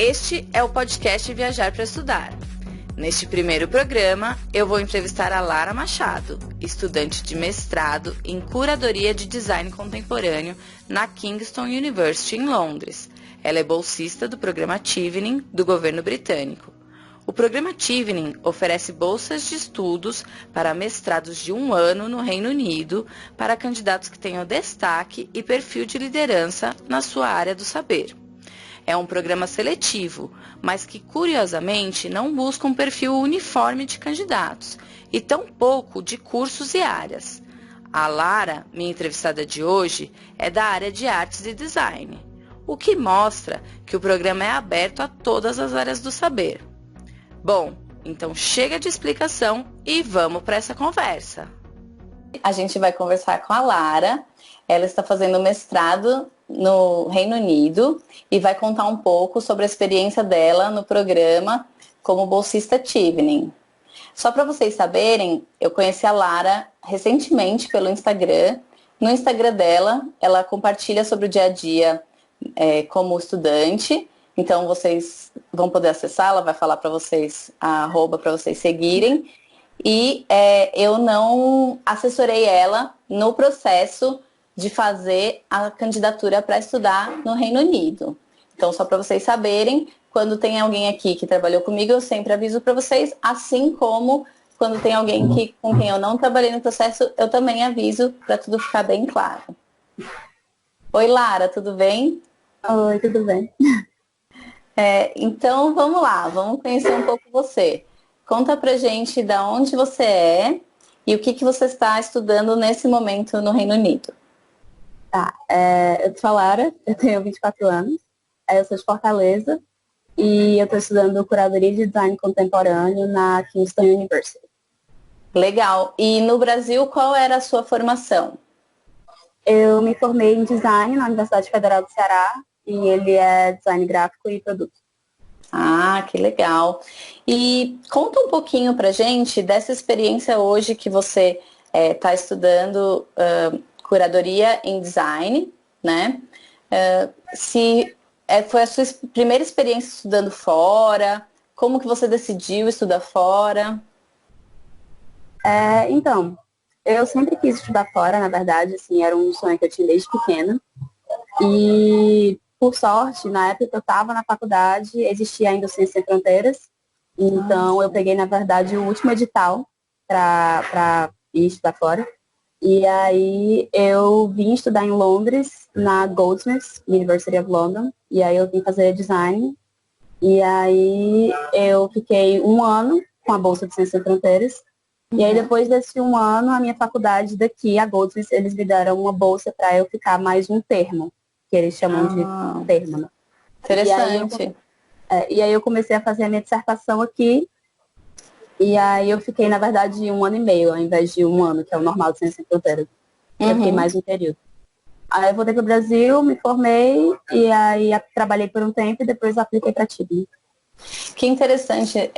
Este é o podcast Viajar para Estudar. Neste primeiro programa, eu vou entrevistar a Lara Machado, estudante de mestrado em Curadoria de Design Contemporâneo na Kingston University, em Londres. Ela é bolsista do programa Chevening do governo britânico. O programa Chevening oferece bolsas de estudos para mestrados de 1 ano no Reino Unido para candidatos que tenham destaque e perfil de liderança na sua área do saber. É um programa seletivo, mas que, curiosamente, não busca um perfil uniforme de candidatos, e tampouco de cursos e áreas. A Lara, minha entrevistada de hoje, é da área de artes e design, o que mostra que o programa é aberto a todas as áreas do saber. Bom, então chega de explicação e vamos para essa conversa. A gente vai conversar com a Lara. Ela está fazendo mestrado no Reino Unido e vai contar um pouco sobre a experiência dela no programa como bolsista Chevening. Só para vocês saberem, eu conheci a Lara recentemente pelo Instagram. No Instagram dela, ela compartilha sobre o dia a dia como estudante. Então vocês vão poder acessar, ela vai falar para vocês a arroba para vocês seguirem. E eu não assessorei ela no processo de fazer a candidatura para estudar no Reino Unido. Então, só para vocês saberem, quando tem alguém aqui que trabalhou comigo, eu sempre aviso para vocês, assim como quando tem alguém com quem eu não trabalhei no processo, eu também aviso para tudo ficar bem claro. Oi, Lara, tudo bem? Oi, tudo bem? Então, vamos lá, vamos conhecer um pouco você. Conta pra gente de onde você é e o que você está estudando nesse momento no Reino Unido. Tá, eu sou a Lara, eu tenho 24 anos, eu sou de Fortaleza e eu estou estudando Curadoria de Design Contemporâneo na Kingston University. Legal. E no Brasil, qual era a sua formação? Eu me formei em Design na Universidade Federal do Ceará e ele é Design Gráfico e Produto. Ah, que legal. E conta um pouquinho pra gente dessa experiência hoje que você está estudando Curadoria em Design, né? Se foi a sua primeira experiência estudando fora, como que você decidiu estudar fora? Então, eu sempre quis estudar fora, na verdade, assim, era um sonho que eu tinha desde pequena. E, por sorte, na época que eu estava na faculdade, existia ainda o Ciências Sem Fronteiras. Então, eu peguei, na verdade, o último edital para ir estudar fora. E aí, eu vim estudar em Londres, na Goldsmiths, University of London. E aí, eu vim fazer design. E aí, eu fiquei 1 ano com a bolsa de Ciências Sem Fronteiras. E aí, depois desse 1 ano, a minha faculdade daqui, a Goldsmiths, eles me deram uma bolsa para eu ficar mais um termo, que eles chamam de termo. Né? Interessante. E aí eu comecei a fazer a minha dissertação aqui. E aí eu fiquei, na verdade, 1 ano e meio, ao invés de 1 ano, que é o normal de Ciências Sem Fronteiras. Eu fiquei mais um período. Aí eu voltei para o Brasil, me formei, e aí trabalhei por um tempo e depois apliquei para Chevening. Que interessante,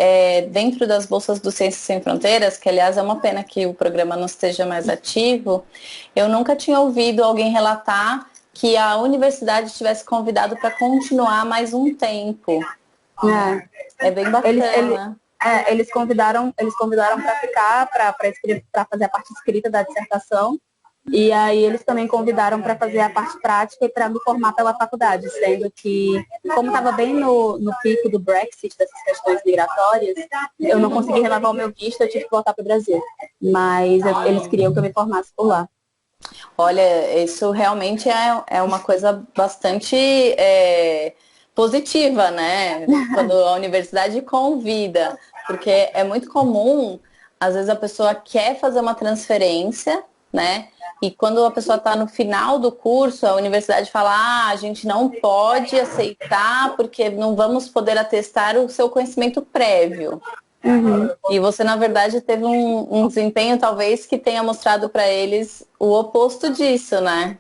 dentro das bolsas do Ciências Sem Fronteiras, que aliás é uma pena que o programa não esteja mais ativo, eu nunca tinha ouvido alguém relatar que a universidade tivesse convidado para continuar mais um tempo. É bem bacana. Eles convidaram para ficar, para fazer a parte escrita da dissertação. E aí eles também convidaram para fazer a parte prática e para me formar pela faculdade, sendo que, como estava bem no pico do Brexit, dessas questões migratórias, eu não consegui renovar o meu visto, eu tive que voltar para o Brasil. Mas eles queriam que eu me formasse por lá. Olha, isso realmente é uma coisa bastante positiva, né? Quando a universidade convida, porque é muito comum, às vezes a pessoa quer fazer uma transferência, né? E quando a pessoa está no final do curso, a universidade fala, a gente não pode aceitar porque não vamos poder atestar o seu conhecimento prévio. E você, na verdade, teve um desempenho, talvez, que tenha mostrado para eles o oposto disso, né?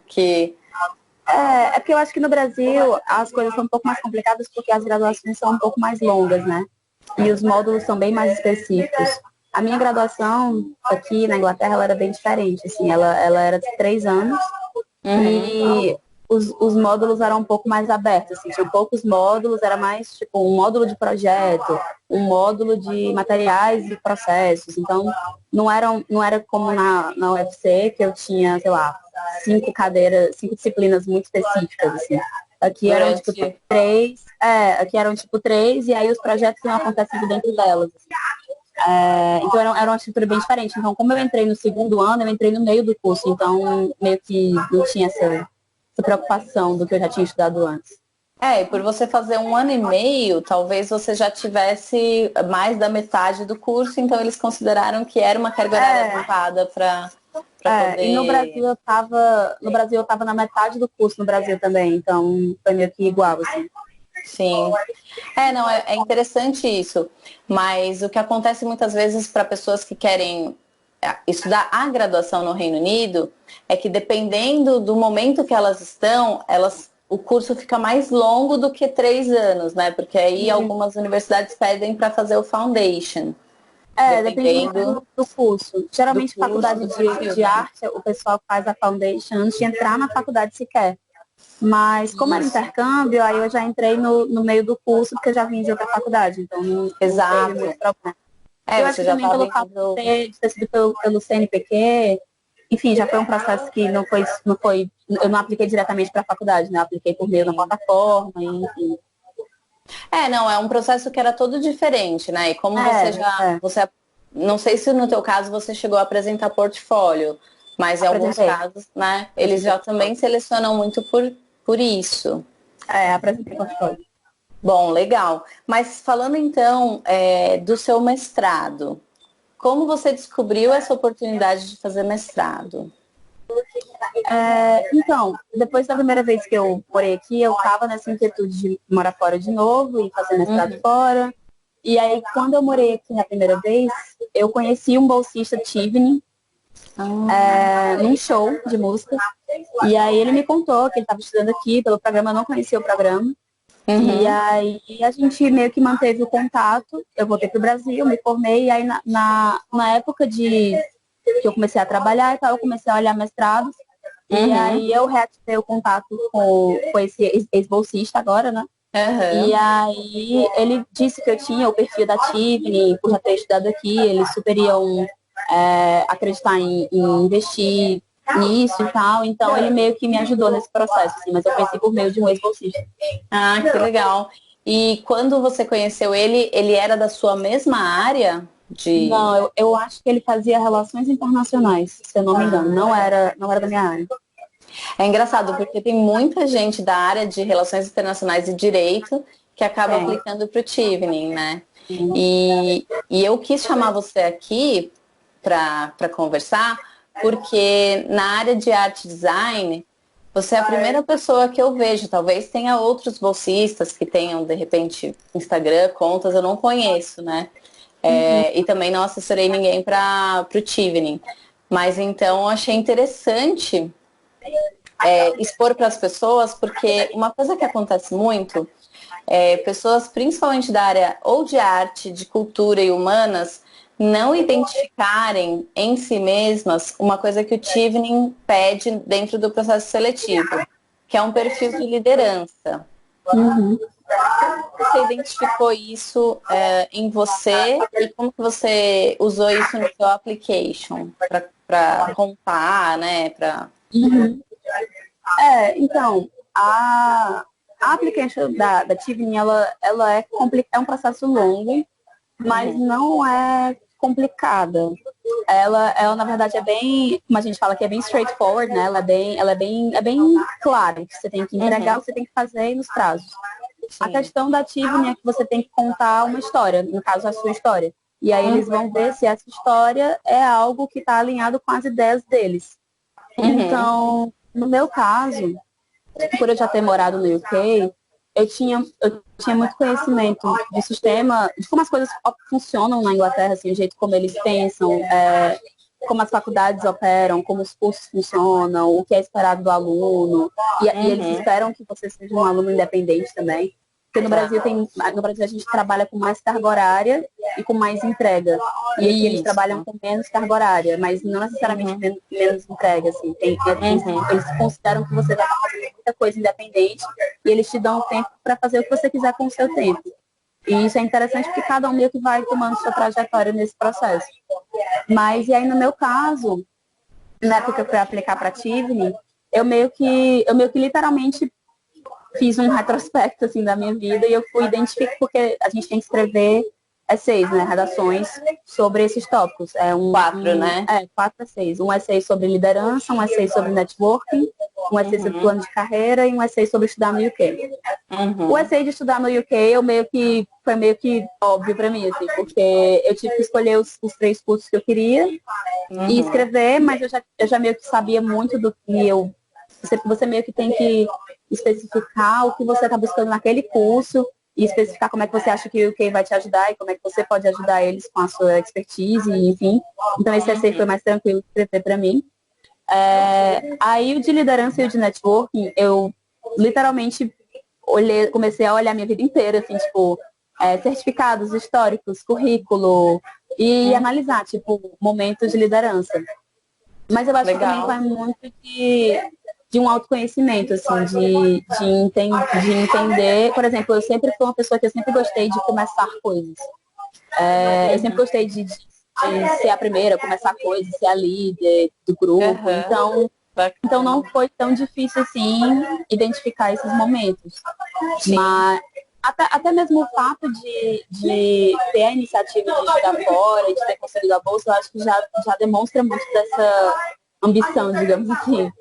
É porque eu acho que no Brasil as coisas são um pouco mais complicadas porque as graduações são um pouco mais longas, né? E os módulos são bem mais específicos. A minha graduação aqui na Inglaterra, ela era bem diferente, assim, ela era de 3 anos. E os módulos eram um pouco mais abertos, assim, tinham poucos módulos, era mais tipo um módulo de projeto, um módulo de materiais e processos. Então, não era como na UFC, que eu tinha, sei lá, 5 disciplinas muito específicas, assim. Aqui eram tipo Durante. três, e aí os projetos iam acontecendo dentro delas. Assim. Então era uma estrutura bem diferente. Então, como eu entrei no segundo ano, eu entrei no meio do curso, então meio que não tinha essa preocupação do que eu já tinha estudado antes. E por você fazer 1 ano e meio, talvez você já tivesse mais da metade do curso, então eles consideraram que era uma carga horária adequada para E no poder. Brasil eu tava na metade do curso no Brasil também, então foi meio que igual, assim. Sim. Não, é interessante isso. Mas o que acontece muitas vezes para pessoas que querem estudar a graduação no Reino Unido é que dependendo do momento que elas estão, o curso fica mais longo do que 3 anos, né? Porque aí algumas universidades pedem para fazer o foundation. Depende muito Dependendo do curso. do Geralmente, curso, faculdade do perfil, de né? arte, o pessoal faz a foundation antes de entrar na faculdade sequer. Mas como era Isso. intercâmbio, aí eu já entrei no meio do curso, porque eu já vim de outra faculdade, então não teve muito Exato. problema. Eu acho Você que já também estava pelo fato indo. de ter sido pelo CNPq, enfim, já foi um processo que eu não apliquei diretamente para a faculdade, né? Eu apliquei por meio da plataforma, enfim. Não, é um processo que era todo diferente, né? E como É, não sei se no teu caso você chegou a apresentar portfólio, mas em alguns apresentei. casos, né, eles Apresentei já portfólio. também selecionam muito por isso. Apresentei portfólio. Bom, legal. Mas falando então do seu mestrado, como você descobriu essa oportunidade de fazer mestrado? Então, depois da primeira vez que eu morei aqui, eu estava nessa inquietude de morar fora de novo e fazer mestrado Uhum. fora. E aí, quando eu morei aqui na primeira vez, eu conheci um bolsista Tivni num show de música. E aí ele me contou que ele estava estudando aqui pelo programa, eu não conhecia o programa. E Uhum. aí a gente meio que manteve o contato. Eu voltei para o Brasil, me formei, e aí na época que eu comecei a trabalhar e tal, eu comecei a olhar mestrados. E Uhum. aí eu reativei o contato com esse ex-bolsista agora, né? E Uhum. aí ele disse que eu tinha o perfil da Tivni, por já ter estudado aqui, eles super iam acreditar em investir nisso e tal. Então ele meio que me ajudou nesse processo, assim, mas eu conheci por meio de um ex-bolsista. Ah, que legal. E quando você conheceu ele, ele era da sua mesma área de. Não, eu acho que ele fazia relações internacionais, se eu não me engano. Não era da minha área. É engraçado, porque tem muita gente da área de relações internacionais e direito que acaba Tem. aplicando para o Chevening, né? E eu quis chamar você aqui para conversar, porque na área de arte e design, você é a primeira pessoa que eu vejo. Talvez tenha outros bolsistas que tenham, de repente, Instagram, contas, eu não conheço, né? E também não assessorei ninguém para o Chevening. Mas então eu achei interessante expor para as pessoas, porque uma coisa que acontece muito pessoas, principalmente da área ou de arte, de cultura e humanas, não identificarem em si mesmas uma coisa que o Chevening pede dentro do processo seletivo, que é um perfil de liderança. Uhum. Você identificou isso em você e como que você usou isso no seu application para contar, né? Uhum. Então, a application da Tivni, ela é um processo longo, mas Uhum. não é complicada. Ela, na verdade, é bem, como a gente fala que é bem straightforward, né? É bem clara o que você tem que entregar, Uhum. o que você tem que fazer e nos prazos. A Sim. questão da Tivni é que você tem que contar uma história, no caso, a sua história. E aí eles vão ver se essa história é algo que está alinhado com as ideias deles. Uhum. Então, no meu caso, por eu já ter morado no UK, eu tinha muito conhecimento de sistema, de como as coisas funcionam na Inglaterra, assim, o jeito como eles pensam, como as faculdades operam, como os cursos funcionam, o que é esperado do aluno. E eles Uhum. esperam que você seja um aluno independente também. Porque no Brasil a gente trabalha com mais carga horária e com mais entrega. E aqui eles trabalham com menos carga horária, mas não necessariamente menos entrega, assim. Eles consideram que você vai fazer muita coisa independente e eles te dão tempo para fazer o que você quiser com o seu tempo. E isso é interessante porque cada um meio que vai tomando sua trajetória nesse processo. Mas, e aí no meu caso, na época que eu fui aplicar para a Tivni, eu meio que literalmente fiz um retrospecto assim da minha vida e eu fui identificar, porque a gente tem que escrever essays, né, redações sobre esses tópicos. Né? 4 essays. Um essay sobre liderança, um essay sobre networking, um essay sobre plano de carreira e um essay sobre estudar no UK. O essay de estudar no UK foi meio que óbvio para mim, assim, porque eu tive que escolher os 3 cursos que eu queria e escrever, mas eu já meio que sabia muito do que você meio que tem que especificar o que você está buscando naquele curso e especificar como é que você acha que o UK vai te ajudar e como é que você pode ajudar eles com a sua expertise, enfim. Então esse essay foi mais tranquilo de escrever para mim. Aí o de liderança e o de networking, eu literalmente comecei a olhar minha vida inteira, assim, tipo, certificados históricos, currículo, e analisar, tipo, momentos de liderança. Mas eu acho que também vai muito de um autoconhecimento, assim, de entender. Por exemplo, eu sempre fui uma pessoa que eu sempre gostei de começar coisas. Eu sempre gostei de ser a primeira, começar coisas, ser a líder do grupo. Então não foi tão difícil assim identificar esses momentos. Sim. Mas até mesmo o fato de ter a iniciativa de estudar fora e de ter conseguido a bolsa, eu acho que já demonstra muito dessa ambição, digamos assim.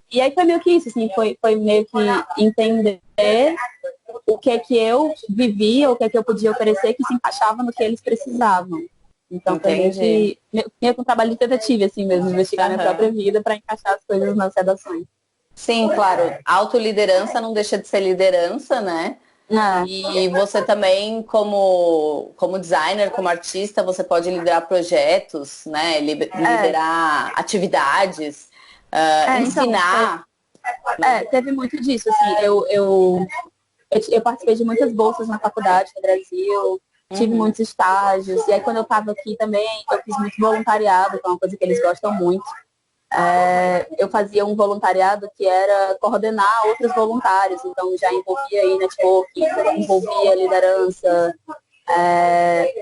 E aí foi meio que isso, assim, foi meio que entender o que é que eu vivia, o que é que eu podia oferecer que se encaixava no que eles precisavam. Então foi meio que um trabalho de detetive, assim mesmo, investigar minha própria vida para encaixar as coisas nas redações. Sim, claro. Autoliderança não deixa de ser liderança, né? E você também, como designer, como artista, você pode liderar projetos, né? Liderar atividades, ensinar. Então, teve muito disso, assim. Eu participei de muitas bolsas na faculdade no Brasil, tive muitos estágios, e aí quando eu estava aqui também, eu fiz muito voluntariado, que é uma coisa que eles gostam muito. Eu fazia um voluntariado que era coordenar outros voluntários, então já envolvia aí networking, envolvia liderança.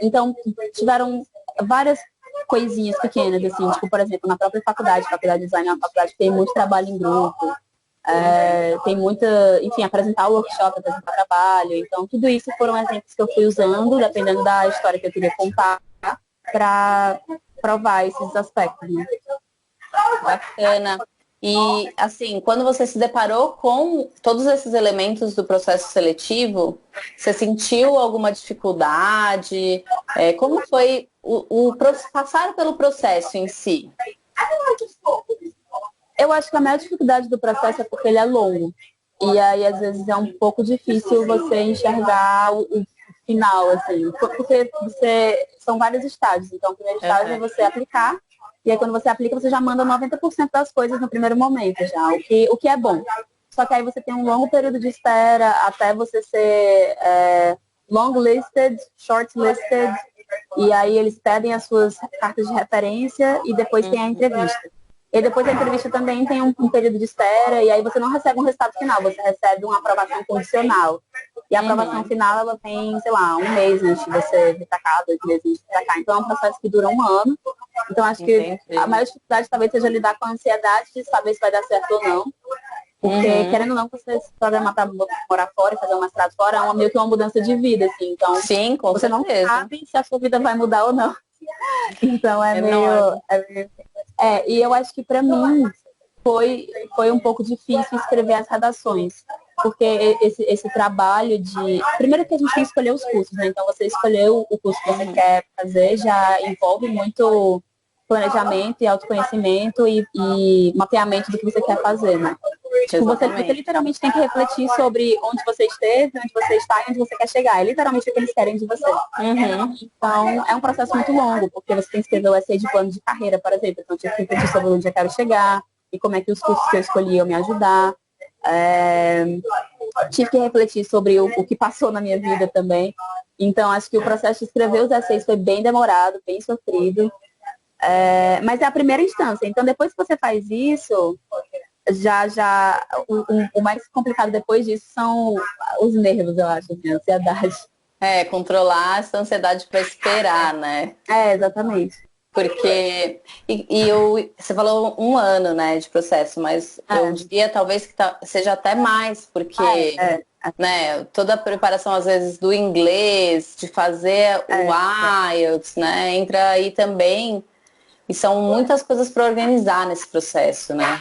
Então tiveram várias coisinhas pequenas, assim, tipo, por exemplo, na própria faculdade de design é uma faculdade que tem muito trabalho em grupo, tem muita, enfim, apresentar workshop, apresentar trabalho, então tudo isso foram exemplos que eu fui usando, dependendo da história que eu queria contar, para provar esses aspectos, né? Bacana. E, assim, quando você se deparou com todos esses elementos do processo seletivo, você sentiu alguma dificuldade? Como foi passar pelo processo em si? Eu acho que a maior dificuldade do processo é porque ele é longo. E aí, às vezes, é um pouco difícil você enxergar o final, assim. Porque são vários estágios. Então, o primeiro estágio é você aplicar. E aí, quando você aplica, você já manda 90% das coisas no primeiro momento, já. O que é bom. Só que aí você tem um longo período de espera até você ser long-listed, short-listed. E aí, eles pedem as suas cartas de referência e depois tem a entrevista. E depois da entrevista também tem um período de espera, e aí você não recebe um resultado final, você recebe uma aprovação condicional. E a aprovação final, ela tem, sei lá, 1 mês antes de você vir pra cá, 2 meses antes de vir pra cá. Então é um processo que dura 1 ano. Então acho que a maior dificuldade talvez seja lidar com a ansiedade de saber se vai dar certo ou não. Porque, querendo ou não, você se programar para morar fora e fazer um mestrado fora é meio que uma mudança de vida, assim. Então, sim, com você certeza. não sabe se a sua vida vai mudar ou não. Então é meio... E eu acho que para mim foi um pouco difícil escrever as redações, porque esse trabalho de... Primeiro que a gente tem que escolher os cursos, né? Então você escolheu o curso que você quer fazer, já envolve muito planejamento e autoconhecimento e mapeamento do que você quer fazer, né? Tipo, você literalmente tem que refletir sobre onde você esteve, onde você está e onde você quer chegar. É literalmente o que eles querem de você. Então, é um processo muito longo, porque você tem que escrever o essay de plano de carreira, por exemplo. Então, eu tive que refletir sobre onde eu quero chegar e como é que os cursos que eu escolhi iam me ajudar. tive que refletir sobre o que passou na minha vida também. Então, acho que o processo de escrever os essays foi bem demorado, bem sofrido. Mas é a primeira instância. Então, depois que você faz isso, o mais complicado depois disso são os nervos, eu acho, assim, a ansiedade. Controlar essa ansiedade para esperar, né? Exatamente. Porque, você falou 1 ano, né, de processo, mas eu diria talvez que seja até mais, porque né, toda a preparação, às vezes, do inglês, de fazer o IELTS, né, entra aí também, e são muitas coisas para organizar nesse processo, né?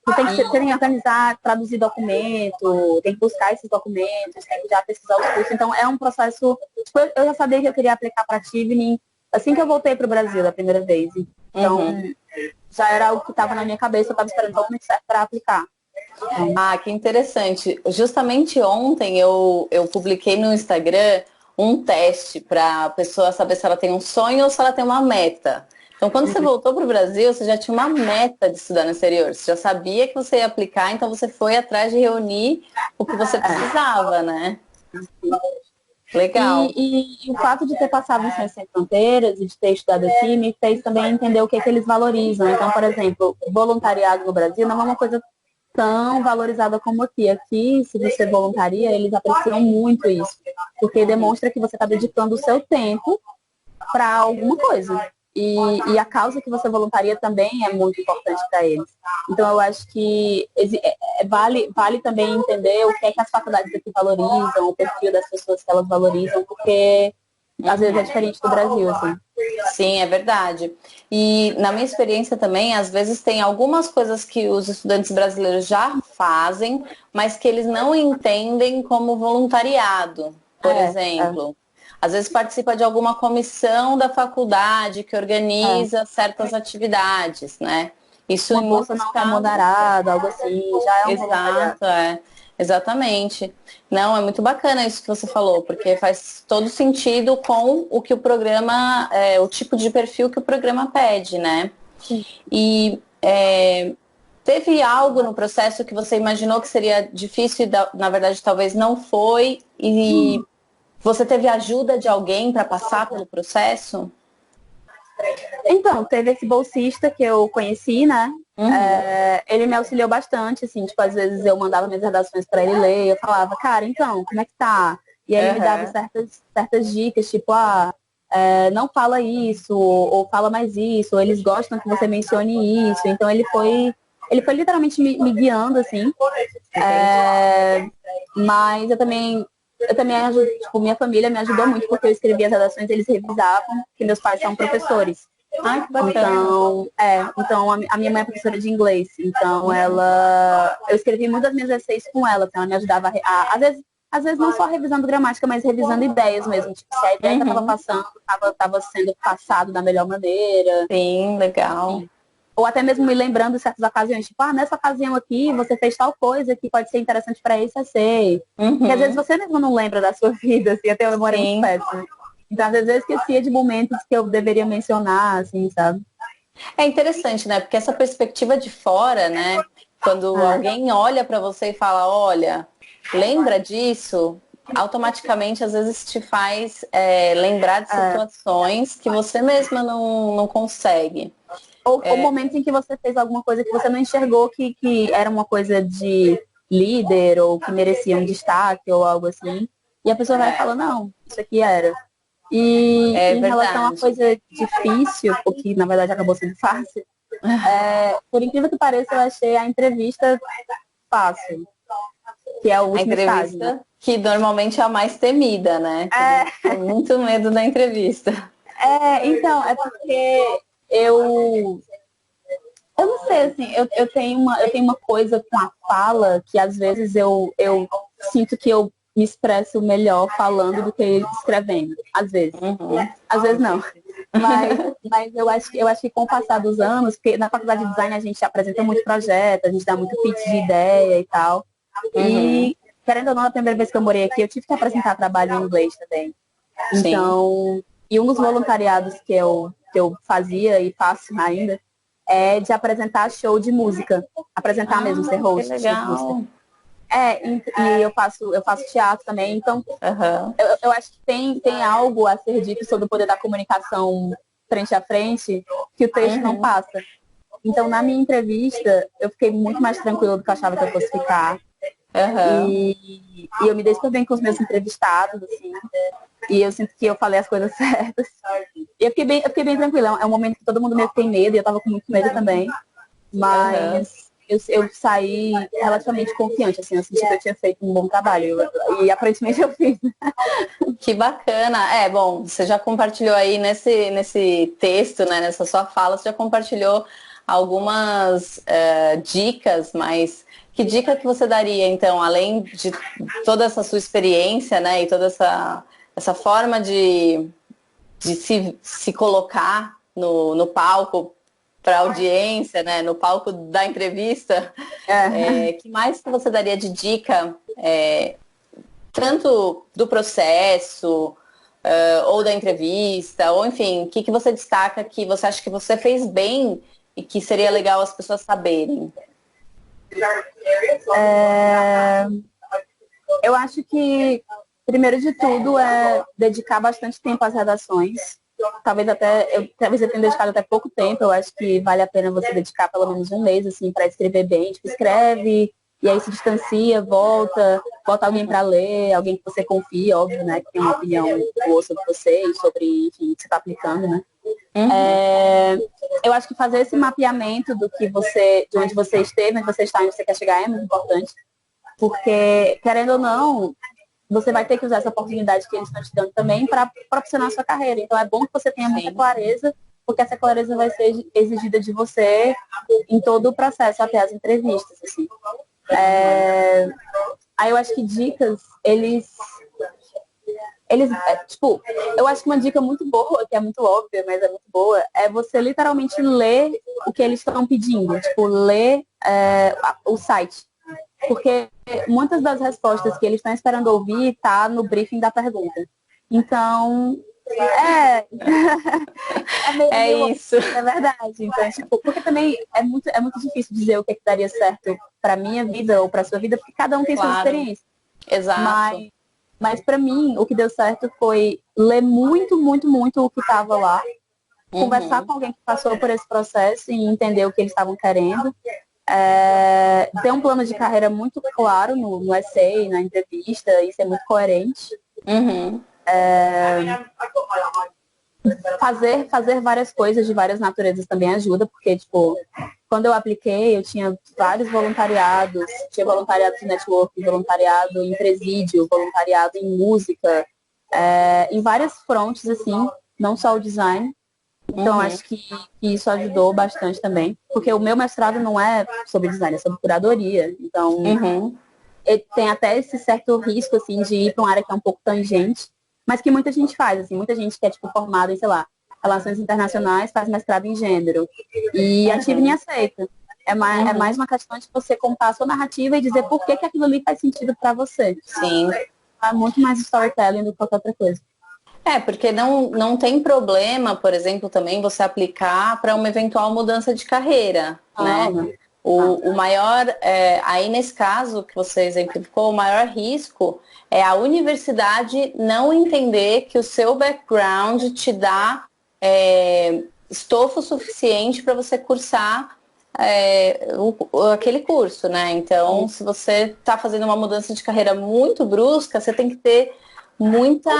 Você tem que organizar, traduzir documento, tem que buscar esses documentos, tem que já pesquisar os cursos. Então, é um processo... Tipo, eu já sabia que eu queria aplicar para a Tivni assim que eu voltei para o Brasil a primeira vez. Então, já era algo que estava na minha cabeça, eu estava esperando o momento certo para aplicar. Que interessante. Justamente ontem eu publiquei no Instagram um teste para a pessoa saber se ela tem um sonho ou se ela tem uma meta. Então, quando você voltou para o Brasil, você já tinha uma meta de estudar no exterior. Você já sabia que você ia aplicar, então você foi atrás de reunir o que você precisava, né? Legal. E o fato de ter passado em Ciências Sem Fronteiras e de ter estudado aqui me fez também entender o que eles valorizam. Então, por exemplo, voluntariado no Brasil não é uma coisa tão valorizada como aqui. Aqui, se você voluntaria, eles apreciam muito isso, porque demonstra que você está dedicando o seu tempo para alguma coisa. E a causa que você voluntaria também é muito importante para eles. Então, eu acho que vale também entender o que é que as faculdades aqui valorizam, o perfil das pessoas que elas valorizam, porque às vezes é diferente do Brasil, assim. Sim, é verdade. E na minha experiência também, às vezes tem algumas coisas que os estudantes brasileiros já fazem, mas que eles não entendem como voluntariado, por exemplo. Às vezes participa de alguma comissão da faculdade que organiza certas atividades, né? Isso uma bolsa não remunerada, algo assim, já é um voluntariado. Exatamente. Não, é muito bacana isso que você falou, porque faz todo sentido com o que o programa, o tipo de perfil que o programa pede, né? Sim. E teve algo no processo que você imaginou que seria difícil e, na verdade, talvez não foi, e você teve ajuda de alguém para passar pelo processo? Então, teve esse bolsista que eu conheci, né? Ele me auxiliou bastante, assim, tipo, às vezes eu mandava minhas redações para ele ler, eu falava, cara, então, como é que tá? E aí ele me dava certas dicas, tipo, não fala isso, ou fala mais isso, ou eles gostam que você mencione isso. Então ele foi literalmente me guiando, assim. Mas eu também ajudo, tipo, minha família me ajudou muito porque eu escrevia as redações, eles revisavam, porque meus pais são professores. Que bacana. Então a minha mãe é professora de inglês, então eu escrevi muitas minhas essays com ela, então ela me ajudava às vezes não só revisando gramática, mas revisando ideias mesmo, tipo, se a ideia que eu tava passando tava sendo passado da melhor maneira. Sim, legal. Ou até mesmo me lembrando de certas ocasiões, tipo, nessa ocasião aqui você fez tal coisa que pode ser interessante para esse essay. Porque às vezes você mesmo não lembra da sua vida, assim, até eu memória muito péssima. Então, às vezes eu esquecia de momentos que eu deveria mencionar, assim, sabe? É interessante, né? Porque essa perspectiva de fora, né? Quando alguém olha para você e fala, olha, lembra disso? Automaticamente, às vezes, te faz lembrar de situações que você mesma não consegue. Ou momentos em que você fez alguma coisa que você não enxergou que era uma coisa de líder ou que merecia um destaque ou algo assim. E a pessoa vai falar, não, isso aqui era. E em relação a coisa difícil, o que na verdade acabou sendo fácil, por incrível que pareça, eu achei a entrevista fácil. Que é o último estágio, né? Que normalmente é a mais temida, né? Tem muito medo da entrevista. Então, é porque eu não sei, assim, eu tenho uma coisa com a fala que às vezes eu sinto que eu me expresso melhor falando do que escrevendo. Às vezes. Às vezes não. Mas eu acho que com o passar dos anos, porque na faculdade de design a gente apresenta muito projeto, a gente dá muito pitch de ideia e tal. E, querendo ou não, a primeira vez que eu morei aqui, eu tive que apresentar trabalho em inglês também. Então, e um dos voluntariados que eu fazia e faço ainda é de apresentar show de música. Apresentar mesmo, ser host. Que legal. E eu faço teatro também, então Aham. eu acho que tem algo a ser dito sobre o poder da comunicação frente a frente que o texto não Uhum. passa. Então, na minha entrevista, eu fiquei muito mais tranquila do que eu achava que eu fosse ficar. Aham. E eu me dei super bem com os meus entrevistados, assim. E eu sinto que eu falei as coisas certas. E eu fiquei bem tranquila. É um momento que todo mundo meio que tem medo, e eu tava com muito medo também. Aham. Mas eu saí relativamente confiante, assim. Eu senti que eu tinha feito um bom trabalho. E aparentemente eu fiz. Que bacana. É, bom, você já compartilhou aí nesse texto, né, nessa sua fala, você já compartilhou algumas dicas, mas que dica que você daria, então, além de toda essa sua experiência, né, e toda essa forma de se colocar no palco para audiência, né, no palco da entrevista, É. que mais que você daria de dica, tanto do processo, ou da entrevista, ou enfim, o que você destaca que você acha que você fez bem e que seria legal as pessoas saberem? É, eu acho que, primeiro de tudo, é dedicar bastante tempo às redações. Talvez eu tenha dedicado até pouco tempo. Eu acho que vale a pena você dedicar pelo menos um mês, assim, para escrever bem. Tipo, escreve e aí se distancia, bota alguém para ler, alguém que você confia, óbvio, né, que tem uma opinião boa sobre você e sobre, enfim, o que você está aplicando, né. Uhum. Eu acho que fazer esse mapeamento de onde você esteve, onde você está, onde você quer chegar é muito importante, porque, querendo ou não, você vai ter que usar essa oportunidade que eles estão te dando também para proporcionar a sua carreira. Então, é bom que você tenha muita Sim. clareza, porque essa clareza vai ser exigida de você em todo o processo, até as entrevistas, assim. Aí eu acho que dicas, tipo, eu acho que uma dica muito boa, que é muito óbvia, mas é muito boa, é você literalmente ler o que eles estão pedindo. Tipo, ler o site. Porque muitas das respostas que eles estão esperando ouvir tá no briefing da pergunta. Então, é É meio óbvio, isso. é verdade. Então, tipo, porque também é muito difícil dizer o que daria certo para minha vida ou para sua vida, porque cada um tem suas Claro. experiências. Exato. Mas para mim, o que deu certo foi ler muito, muito, muito o que estava lá, conversar Uhum. com alguém que passou por esse processo e entender o que eles estavam querendo. Ter um plano de carreira muito claro no essay, na entrevista, isso é muito coerente. Uhum. Fazer várias coisas de várias naturezas também ajuda, porque, tipo, quando eu apliquei, eu tinha vários voluntariados, tinha voluntariado de network, voluntariado em presídio, voluntariado em música, em várias frontes, assim, não só o design. Então, Uhum. acho que isso ajudou bastante também, porque o meu mestrado não é sobre design, é sobre curadoria. Então, Uhum. tem até esse certo risco, assim, de ir para uma área que é um pouco tangente, mas que muita gente faz, assim, muita gente que é, tipo, formada em, sei lá, relações internacionais, faz mestrado em gênero, e a Tivni Uhum. aceita. É mais Uhum. uma questão de você contar a sua narrativa e dizer por que aquilo ali faz sentido para você. Sim. É muito mais storytelling do que qualquer outra coisa. Porque não tem problema, por exemplo, também você aplicar para uma eventual mudança de carreira, Ah, né? O maior, aí nesse caso que você exemplificou, o maior risco é a universidade não entender que o seu background te dá estofo suficiente para você cursar aquele curso, né? Então, se você está fazendo uma mudança de carreira muito brusca, você tem que ter muita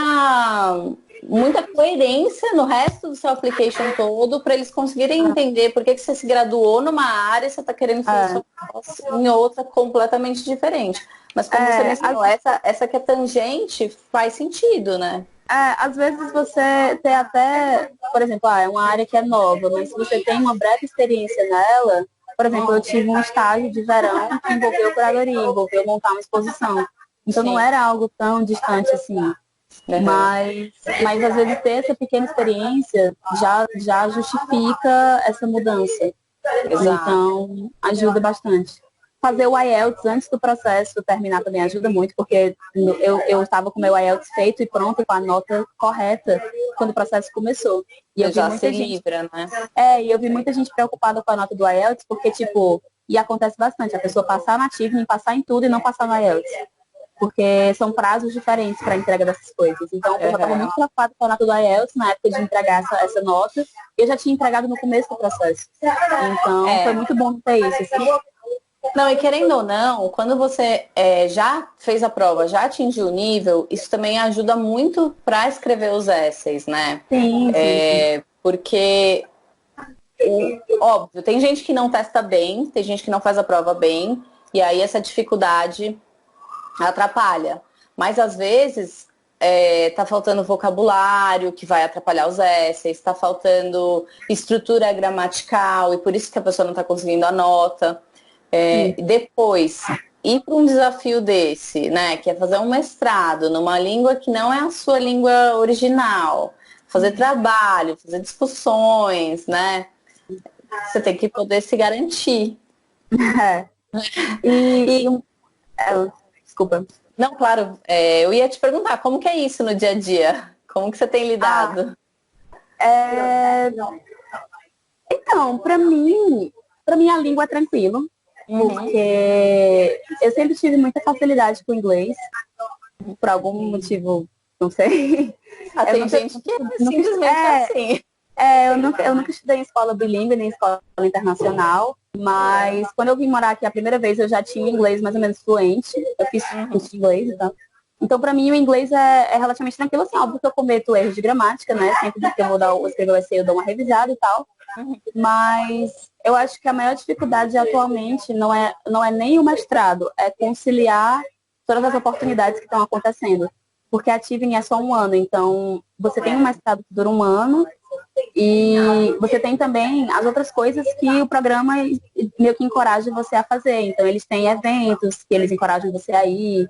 muita coerência no resto do seu application todo para eles conseguirem entender por que você se graduou numa área e você está querendo fazer é, sua pós em outra completamente diferente. Mas como você é, mencionou, essa que é tangente faz sentido, né? às vezes você tem até, por exemplo, é uma área que é nova, mas se você tem uma breve experiência nela, por exemplo, eu tive um estágio de verão que envolveu curadoria, envolveu montar uma exposição. Então não Sim. era algo tão distante assim. Uhum. Mas às vezes ter essa pequena experiência já justifica essa mudança. Exato. Então, ajuda bastante. Fazer o IELTS antes do processo terminar também ajuda muito, porque eu estava com o meu IELTS feito e pronto, com a nota correta, quando o processo começou. E eu Você vi já se muita gente, livra, né? e eu vi muita gente preocupada com a nota do IELTS, porque, tipo, e acontece bastante, a pessoa passar na Tivni, passar em tudo e não passar no IELTS. Porque são prazos diferentes para a entrega dessas coisas. Então, eu estava muito preocupada com a nota do IELTS na época de entregar essa nota. Eu já tinha entregado no começo do processo. Então, foi muito bom ter isso. Assim. Não, e querendo ou não, quando você já fez a prova, já atingiu o nível, isso também ajuda muito para escrever os essays, né? Sim, sim. Porque, óbvio, tem gente que não testa bem, tem gente que não faz a prova bem, e aí essa dificuldade atrapalha. Mas às vezes tá faltando vocabulário que vai atrapalhar os essays, tá faltando estrutura gramatical e por isso que a pessoa não está conseguindo a nota. Depois, ir para um desafio desse, né, que é fazer um mestrado numa língua que não é a sua língua original, fazer trabalho, fazer discussões, né, você tem que poder se garantir. Desculpa. Não, claro, eu ia te perguntar, como que é isso no dia a dia? Como que você tem lidado? Então, para mim a língua é tranquilo, porque eu sempre tive muita facilidade com o inglês, por algum motivo, não sei. Tem gente que simplesmente assim. Eu nunca estudei em escola bilíngue, nem escola internacional, mas quando eu vim morar aqui a primeira vez, eu já tinha inglês mais ou menos fluente. Eu fiz curso de inglês e tal. Então, para mim, o inglês é relativamente tranquilo, assim, óbvio que eu cometo erros de gramática, né? Sempre que eu vou escrever o essay, eu dou uma revisada e tal. Mas eu acho que a maior dificuldade atualmente não é nem o mestrado, é conciliar todas as oportunidades que estão acontecendo. Porque a Tivni é só um ano, então você tem um mestrado que dura um ano e você tem também as outras coisas que o programa meio que encoraja você a fazer. Então eles têm eventos que eles encorajam você a ir,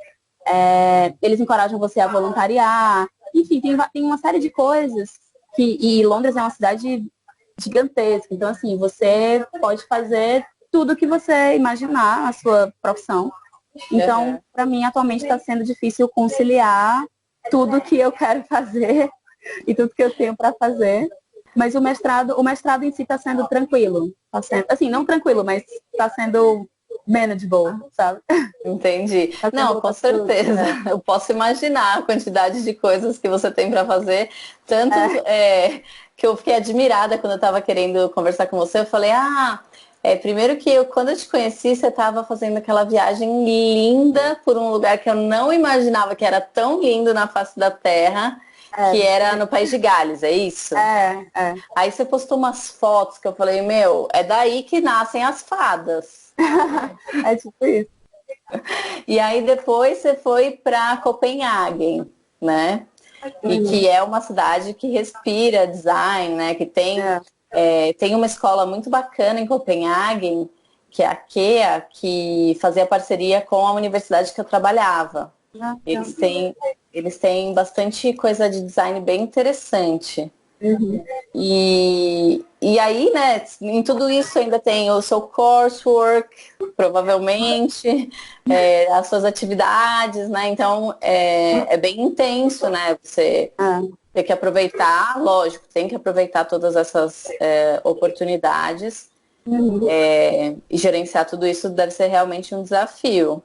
eles encorajam você a voluntariar, enfim, tem uma série de coisas e Londres é uma cidade gigantesca, então assim, você pode fazer tudo que você imaginar na sua profissão. Então, para mim, atualmente está sendo difícil conciliar tudo que eu quero fazer e tudo que eu tenho para fazer. Mas o mestrado em si está sendo tranquilo. Tá sendo, assim, não tranquilo, mas está sendo manageable, sabe? Entendi. Não, com certeza. Eu posso imaginar a quantidade de coisas que você tem para fazer. Tanto que eu fiquei admirada quando eu estava querendo conversar com você. Eu falei, primeiro que quando eu te conheci, você estava fazendo aquela viagem linda por um lugar que eu não imaginava que era tão lindo na face da Terra, que era no País de Gales, é isso? Aí você postou umas fotos que eu falei, é daí que nascem as fadas. É tipo isso. E aí depois você foi para Copenhague, né? E que é uma cidade que respira design, né? Que tem... tem uma escola muito bacana em Copenhague, que é a KEA, que fazia parceria com a universidade que eu trabalhava. Eles têm bastante coisa de design bem interessante. E aí, né, em tudo isso ainda tem o seu coursework, provavelmente, as suas atividades, né? Então, é bem intenso, né? Você... Tem que aproveitar, lógico, tem que aproveitar todas essas oportunidades e gerenciar tudo isso deve ser realmente um desafio.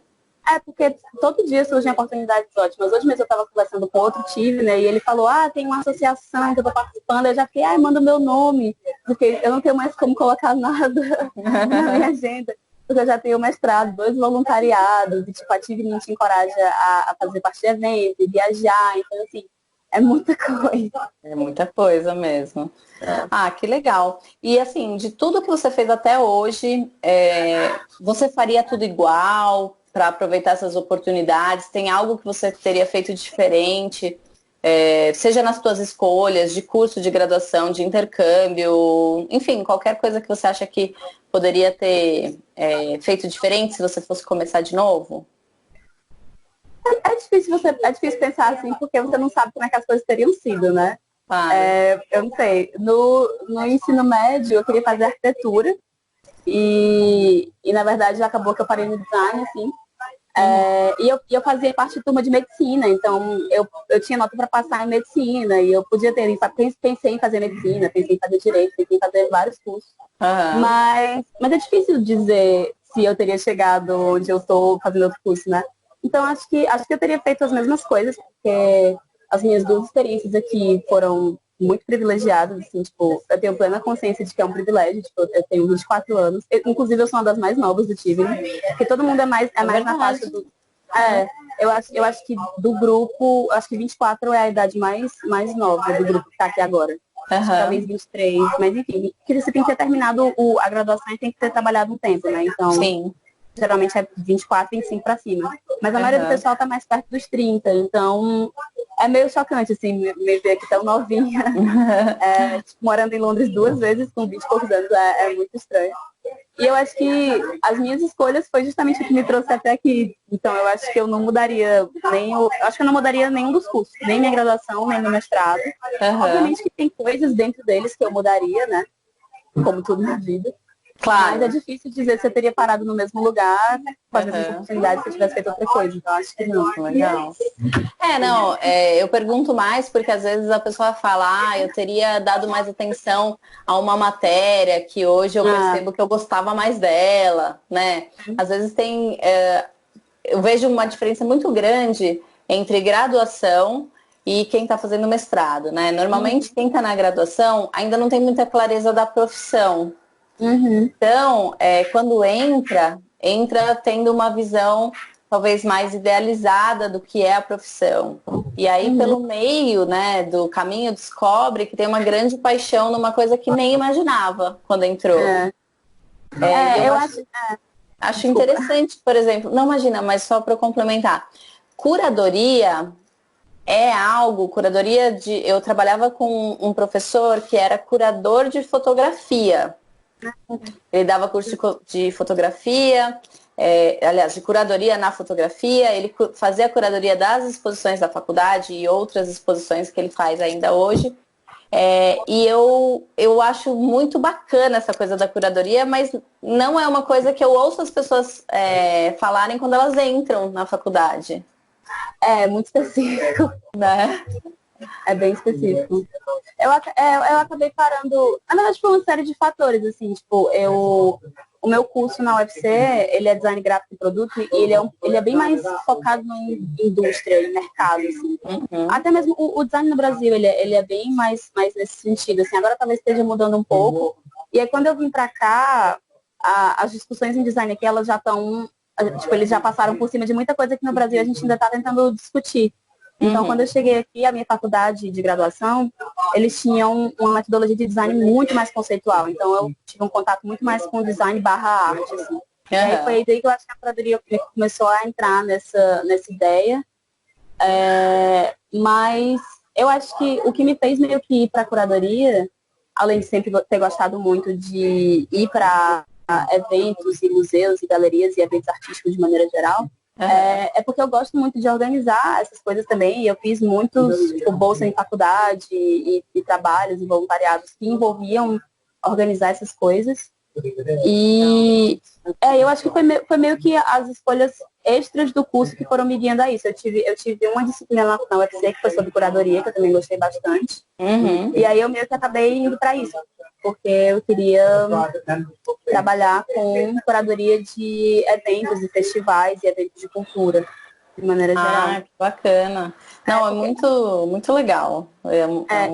Porque todo dia surgem oportunidades ótimas. Hoje mesmo eu estava conversando com outro time, né, e ele falou, tem uma associação que eu estou participando, eu já fiquei, manda o meu nome, porque eu não tenho mais como colocar nada na minha agenda, porque eu já tenho mestrado, 2 voluntariados, e tipo, a Tivni te encoraja a fazer parte de eventos, viajar, então assim, é muita coisa. É muita coisa mesmo. Que legal. E assim, de tudo que você fez até hoje, você faria tudo igual para aproveitar essas oportunidades? Tem algo que você teria feito diferente? Seja nas suas escolhas de curso de graduação, de intercâmbio, enfim, qualquer coisa que você acha que poderia ter feito diferente se você fosse começar de novo? É difícil pensar assim, porque você não sabe como é que as coisas teriam sido, né? Eu não sei. No ensino médio, eu queria fazer arquitetura e na verdade acabou que eu parei no design, assim. E eu fazia parte de turma de medicina, então eu tinha nota para passar em medicina e eu podia ter, pensei em fazer medicina, pensei em fazer direito, pensei em fazer vários cursos. Mas é difícil dizer se eu teria chegado onde eu estou fazendo outro curso, né? Então, acho que eu teria feito as mesmas coisas, porque as minhas duas experiências aqui foram muito privilegiadas, assim, tipo, eu tenho plena consciência de que é um privilégio, tipo, eu tenho 24 anos, inclusive eu sou uma das mais novas do Tivoli, porque todo mundo é mais na faixa do... eu acho que do grupo, acho que 24 é a idade mais nova do grupo que tá aqui agora. Acho que talvez 23, mas enfim, que você tem que ter terminado a graduação e tem que ter trabalhado um tempo, né? Então, sim, geralmente é 24, 25 para cima. Mas a maioria do pessoal tá mais perto dos 30, então é meio chocante, assim, me ver aqui tão novinha. Tipo, morando em Londres 2 vezes com 20 e poucos anos é muito estranho. E eu acho que as minhas escolhas foi justamente o que me trouxe até aqui. Então eu acho que eu não mudaria acho que eu não mudaria nenhum dos cursos, nem minha graduação, nem meu mestrado. Obviamente que tem coisas dentro deles que eu mudaria, né? Como tudo na vida. Claro. Mas é difícil dizer se eu teria parado no mesmo lugar com as mesmas oportunidades se eu tivesse feito outra coisa. Então acho que não. Legal. Eu pergunto mais porque às vezes a pessoa fala, eu teria dado mais atenção a uma matéria que hoje eu percebo que eu gostava mais dela, né? Às vezes eu vejo uma diferença muito grande entre graduação e quem está fazendo mestrado, né? Normalmente quem está na graduação ainda não tem muita clareza da profissão. Então, quando entra tendo uma visão talvez mais idealizada do que é a profissão. E aí, pelo meio, né, do caminho, descobre que tem uma grande paixão numa coisa que nem imaginava quando entrou. Eu acho interessante, por exemplo, não imagina, mas só para complementar. Curadoria eu trabalhava com um professor que era curador de fotografia. Ele dava curso de fotografia, aliás, de curadoria na fotografia, ele fazia a curadoria das exposições da faculdade e outras exposições que ele faz ainda hoje. E eu acho muito bacana essa coisa da curadoria, mas não é uma coisa que eu ouço as pessoas falarem quando elas entram na faculdade. É muito específico, né? É bem específico. Eu acabei parando. Na verdade, foi uma série de fatores, assim, tipo, o meu curso na UFC, ele é design gráfico e produto, e ele é bem mais focado em indústria e mercado, assim. Até mesmo o design no Brasil, ele é bem mais nesse sentido, assim. Agora talvez esteja mudando um pouco. E aí, quando eu vim pra cá, as discussões em design aqui, elas já estão... Tipo, eles já passaram por cima de muita coisa que no Brasil a gente ainda está tentando discutir. Então, quando eu cheguei aqui, a minha faculdade de graduação, eles tinham uma metodologia de design muito mais conceitual. Então, eu tive um contato muito mais com o design / arte, assim. E aí foi daí que eu acho que a curadoria começou a entrar nessa ideia. Mas eu acho que o que me fez meio que ir para a curadoria, além de sempre ter gostado muito de ir para eventos e museus e galerias e eventos artísticos de maneira geral, é porque eu gosto muito de organizar essas coisas também. E eu fiz muitos, tipo, bolsa em faculdade e trabalhos e voluntariados que envolviam organizar essas coisas. E eu acho que foi meio que as escolhas extras do curso que foram me guiando a isso. Eu tive uma disciplina na UFC que foi sobre curadoria, que eu também gostei bastante. E aí eu meio que acabei indo para isso, porque eu queria trabalhar com curadoria de eventos e festivais e eventos de cultura, de maneira geral. Que bacana. Não, é muito, muito legal.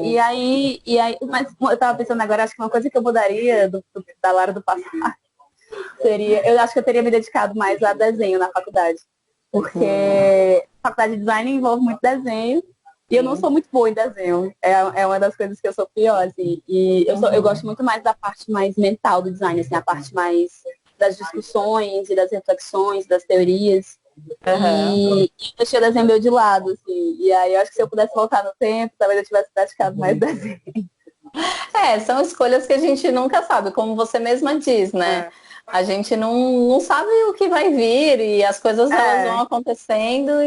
E aí, mas eu tava pensando agora, acho que uma coisa que eu mudaria da Lara do passado seria, eu acho que eu teria me dedicado mais a desenho na faculdade. Porque a faculdade de design envolve muito desenho. E eu não sou muito boa em desenho. É uma das coisas que eu sou pior, assim. E eu gosto muito mais da parte mais mental do design, assim, a parte mais das discussões e das reflexões, das teorias. E eu deixei o desenho meu de lado, assim. E aí eu acho que se eu pudesse voltar no tempo, talvez eu tivesse praticado mais desenho. São escolhas que a gente nunca sabe, como você mesma diz, né? A gente não sabe o que vai vir e as coisas elas vão acontecendo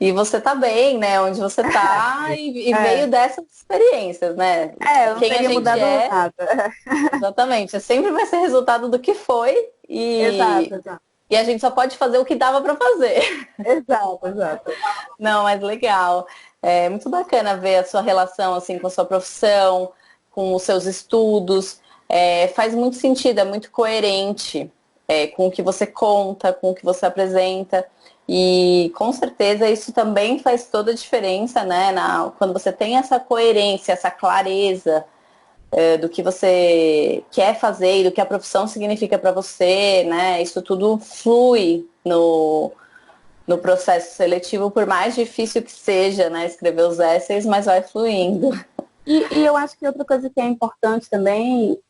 e você tá bem, né? Onde você tá e veio dessas experiências, né? Eu não teria mudado nada. Exatamente. Sempre vai ser resultado do que foi Exato. E a gente só pode fazer o que dava para fazer. Exato. Não, mas legal. É muito bacana ver a sua relação assim com a sua profissão, com os seus estudos. Faz muito sentido, é muito coerente. com o que você conta, com o que você apresenta. E com certeza isso também faz toda a diferença, né? Quando você tem essa coerência, essa clareza do que você quer fazer e do que a profissão significa para você, né? Isso tudo flui no processo seletivo, por mais difícil que seja, né? Escrever os essays, mas vai fluindo. E eu acho que outra coisa que é importante também,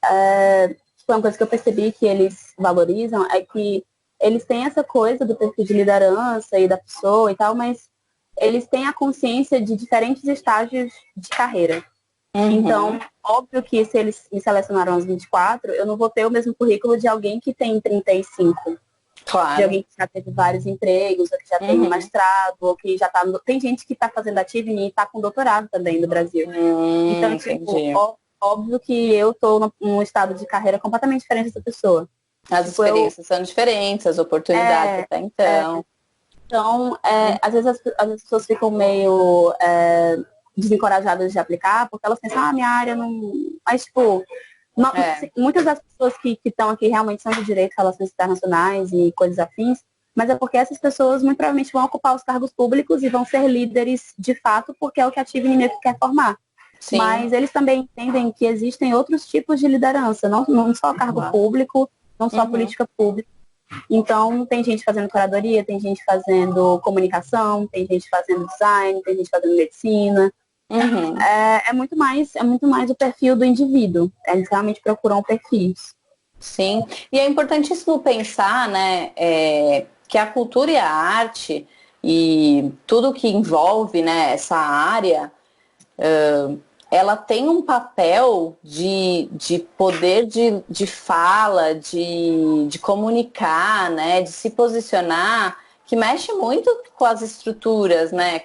foi uma coisa que eu percebi que eles valorizam, é que eles têm essa coisa do perfil de liderança e da pessoa e tal, mas eles têm a consciência de diferentes estágios de carreira. Uhum. Então, óbvio que se eles me selecionaram aos 24, eu não vou ter o mesmo currículo de alguém que tem 35. Claro. De alguém que já teve vários empregos, ou que já tem mestrado, ou que já tá... Tem gente que está fazendo ativo e está com doutorado também no Brasil. Então, tipo, óbvio que eu estou num estado de carreira completamente diferente dessa pessoa. As experiências são diferentes, as oportunidades até então. Então, às vezes as pessoas ficam meio desencorajadas de aplicar, porque elas pensam, minha área não... Mas, tipo, muitas das pessoas que estão aqui realmente são de direito, relações internacionais e coisas afins, mas é porque essas pessoas muito provavelmente vão ocupar os cargos públicos e vão ser líderes de fato, porque é o que a Tivni quer formar. Sim. Mas eles também entendem que existem outros tipos de liderança, não só cargo público, não só política pública. Então, tem gente fazendo curadoria, tem gente fazendo comunicação, tem gente fazendo design, tem gente fazendo medicina. É muito mais o perfil do indivíduo. Eles realmente procuram perfis. Sim, e é importantíssimo pensar, né, que a cultura e a arte e tudo que envolve, né, essa área, ela tem um papel de poder de fala, de comunicar, né, de se posicionar, que mexe muito com as estruturas, né?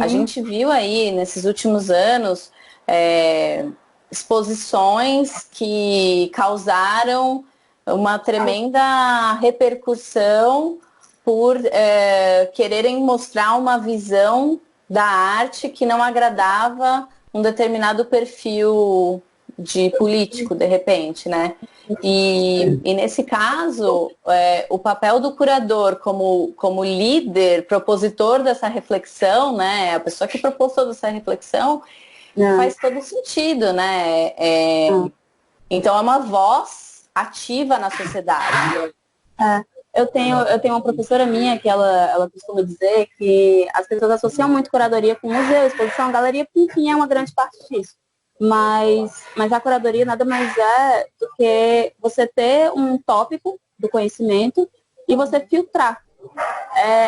A gente viu aí nesses últimos anos exposições que causaram uma tremenda repercussão por quererem mostrar uma visão da arte que não agradava um determinado perfil de político, de repente, né? E nesse caso, o papel do curador como líder, propositor dessa reflexão, né? A pessoa que propôs toda essa reflexão, faz todo sentido, né? Então é uma voz ativa na sociedade. Eu tenho uma professora minha que ela costuma dizer que as pessoas associam muito curadoria com museu, exposição, galeria, porque enfim é uma grande parte disso. Mas a curadoria nada mais é do que você ter um tópico do conhecimento e você filtrar.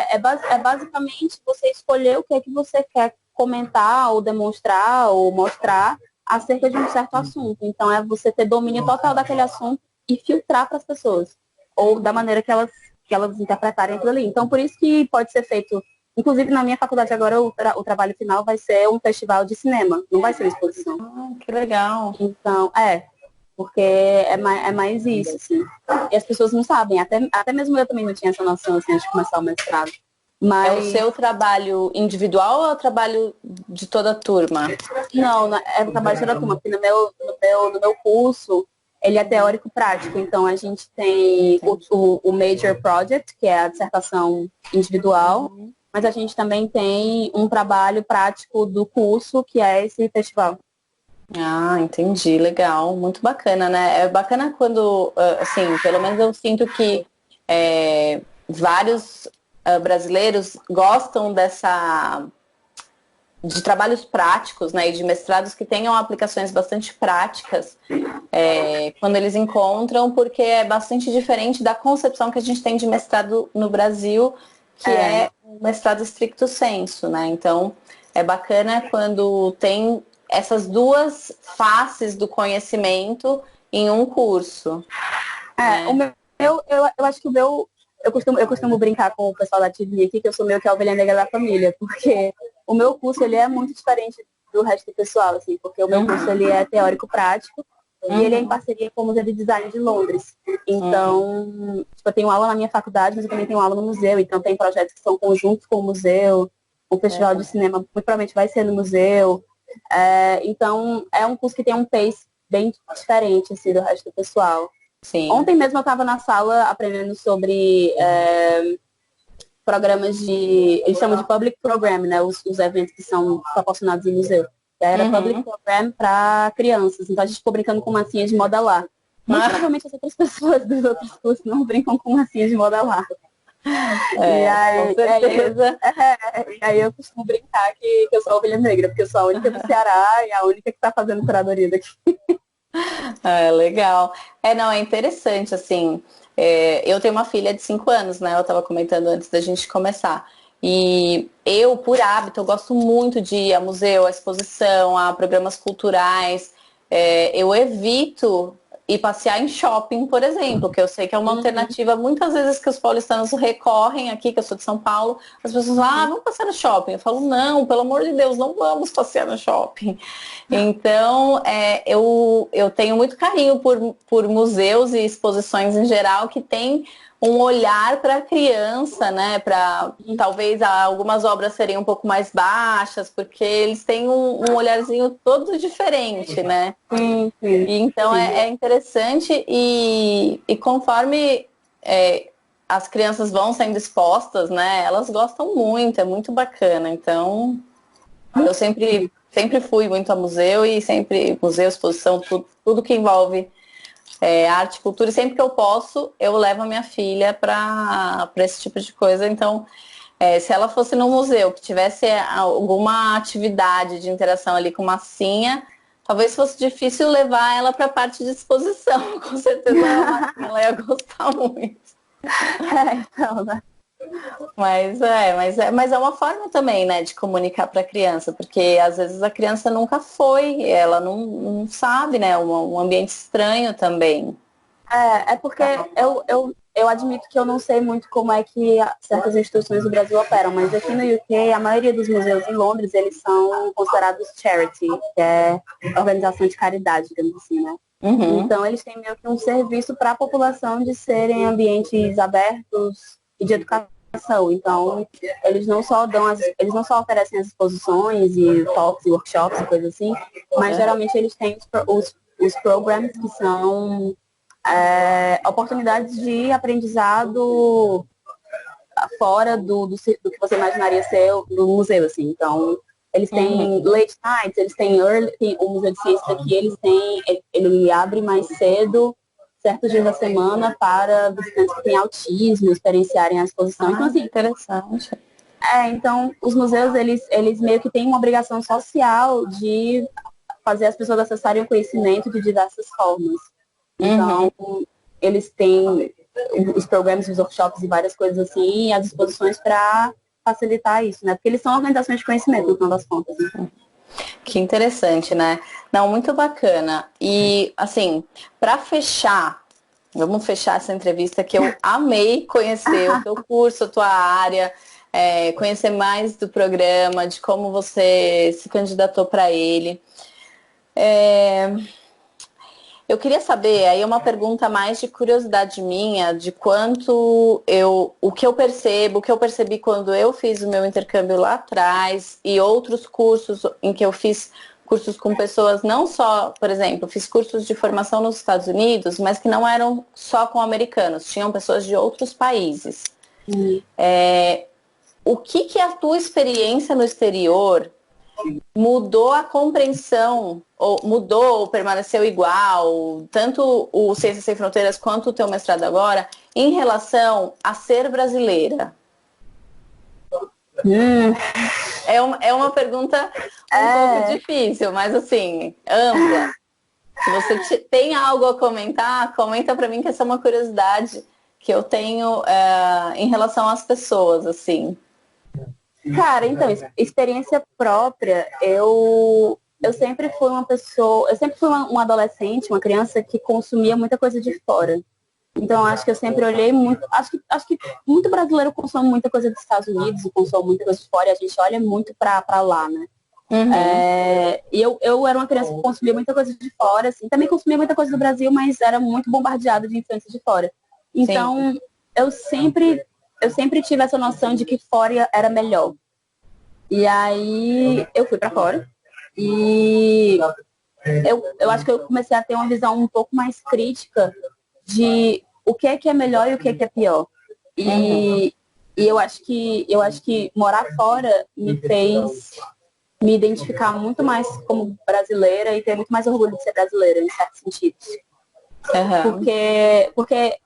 É basicamente você escolher o que é que você quer comentar ou demonstrar ou mostrar acerca de um certo assunto. Então é você ter domínio total daquele assunto e filtrar para as pessoas. Ou da maneira que elas interpretarem aquilo ali. Então por isso que pode ser feito... Inclusive, na minha faculdade agora, o trabalho final vai ser um festival de cinema, não vai ser uma exposição. Que legal. Então, porque é mais isso, assim. E as pessoas não sabem, até mesmo eu também não tinha essa noção, assim, antes de começar o mestrado. Mas... É o seu trabalho individual ou é o trabalho de toda a turma? Não, é o trabalho de toda a turma, porque no meu curso, ele é teórico-prático, então a gente tem o Major Project, que é a dissertação individual, mas a gente também tem um trabalho prático do curso, que é esse festival. Entendi, legal, muito bacana, né? É bacana quando, assim, pelo menos eu sinto que vários brasileiros gostam de trabalhos práticos, né, e de mestrados que tenham aplicações bastante práticas quando eles encontram, porque é bastante diferente da concepção que a gente tem de mestrado no Brasil, que é um mestrado stricto sensu, né? Então, é bacana quando tem essas duas faces do conhecimento em um curso. Eu acho que o meu... Eu costumo brincar com o pessoal da TV aqui, que eu sou meio que a ovelha negra da família, porque o meu curso ele é muito diferente do resto do pessoal, assim, porque o meu curso ele é teórico-prático e ele é em parceria com o Museu de Design de Londres. Então, tipo, eu tenho aula na minha faculdade, mas eu também tenho aula no museu, então tem projetos que são conjuntos com o museu, o festival de cinema muito provavelmente vai ser no museu. Então, é um curso que tem um pace bem diferente, assim, do resto do pessoal. Sim. Ontem mesmo eu estava na sala aprendendo sobre programas eles chamam de public program, né? Os eventos que são proporcionados em museu. E aí era public program para crianças. Então a gente ficou brincando com massinha de modelar. Muito provavelmente as outras pessoas dos outros cursos não brincam com massinha de modelar. Com certeza. E aí eu costumo brincar que eu sou a ovelha negra, porque eu sou a única do Ceará e a única que está fazendo curadoria daqui. Legal. Não, é interessante, assim. Eu tenho uma filha de 5 anos, né? Eu estava comentando antes da gente começar. E eu, por hábito, eu gosto muito de ir a museu, a exposição, a programas culturais. Eu evito ir passear em shopping, por exemplo, que eu sei que é uma alternativa, muitas vezes que os paulistanos recorrem aqui, que eu sou de São Paulo, as pessoas falam, vamos passear no shopping. Eu falo, não, pelo amor de Deus, não vamos passear no shopping. Então, eu tenho muito carinho por museus e exposições em geral que têm um olhar para a criança, né? Para talvez algumas obras serem um pouco mais baixas, porque eles têm um olharzinho todo diferente, né? Sim. E então é interessante e conforme as crianças vão sendo expostas, né? Elas gostam muito, é muito bacana. Então, eu sempre fui muito a museu e sempre museu, exposição, tudo que envolve arte, cultura, e sempre que eu posso, eu levo a minha filha para esse tipo de coisa. Então, se ela fosse no museu, que tivesse alguma atividade de interação ali com massinha, talvez fosse difícil levar ela para a parte de exposição. Com certeza ela ia gostar muito. Então, né? Mas é uma forma também, né, de comunicar para a criança, porque às vezes a criança nunca foi, ela não sabe, né, um ambiente estranho também. Porque eu admito que eu não sei muito como é que certas instituições do Brasil operam, mas aqui no UK, a maioria dos museus em Londres, eles são considerados charity, que é organização de caridade, digamos assim, né? Então, eles têm meio que um serviço para a população de serem ambientes abertos e de educação. Então, eles não só oferecem as exposições e talks e workshops e coisas assim, mas geralmente eles têm os programs que são oportunidades de aprendizado fora do que você imaginaria ser do museu, assim. Então, eles têm late nights, eles têm o Museu de Ciências aqui, ele abre mais cedo, certos dias da semana, para visitantes que têm autismo, experienciarem a exposição. Então, assim, interessante. Então, os museus, eles meio que têm uma obrigação social de fazer as pessoas acessarem o conhecimento de diversas formas. Então, eles têm os programas, os workshops e várias coisas assim, e as exposições para facilitar isso, né? Porque eles são organizações de conhecimento, no final das contas. Né? Que interessante, né? Não, muito bacana. E, assim, para fechar, vamos fechar essa entrevista, que eu amei conhecer o teu curso, a tua área, conhecer mais do programa, de como você se candidatou para ele. Eu queria saber, aí é uma pergunta mais de curiosidade minha, de o que eu percebi quando eu fiz o meu intercâmbio lá atrás e outros cursos em que eu fiz cursos com pessoas, não só, por exemplo, fiz cursos de formação nos Estados Unidos, mas que não eram só com americanos, tinham pessoas de outros países. O que a tua experiência no exterior mudou a compreensão, ou permaneceu igual, tanto o Ciências Sem Fronteiras quanto o teu mestrado agora, em relação a ser brasileira? É uma pergunta um pouco difícil, mas assim, ampla. Se você tem algo a comentar, comenta pra mim, que essa é uma curiosidade que eu tenho em relação às pessoas, assim. Cara, então, experiência própria, eu sempre fui uma pessoa, eu sempre fui uma adolescente, uma criança que consumia muita coisa de fora. Então, acho que eu sempre olhei muito, acho que muito brasileiro consome muita coisa dos Estados Unidos e consome muita coisa de fora, e a gente olha muito pra lá, né? E eu era uma criança que consumia muita coisa de fora, assim, também consumia muita coisa do Brasil, mas era muito bombardeada de influência de fora. Então, eu sempre tive essa noção de que fora era melhor. E aí eu fui pra fora e eu acho que eu comecei a ter uma visão um pouco mais crítica de o que é melhor e o que é pior. E eu acho que morar fora me fez me identificar muito mais como brasileira e ter muito mais orgulho de ser brasileira, em certos sentidos. Porque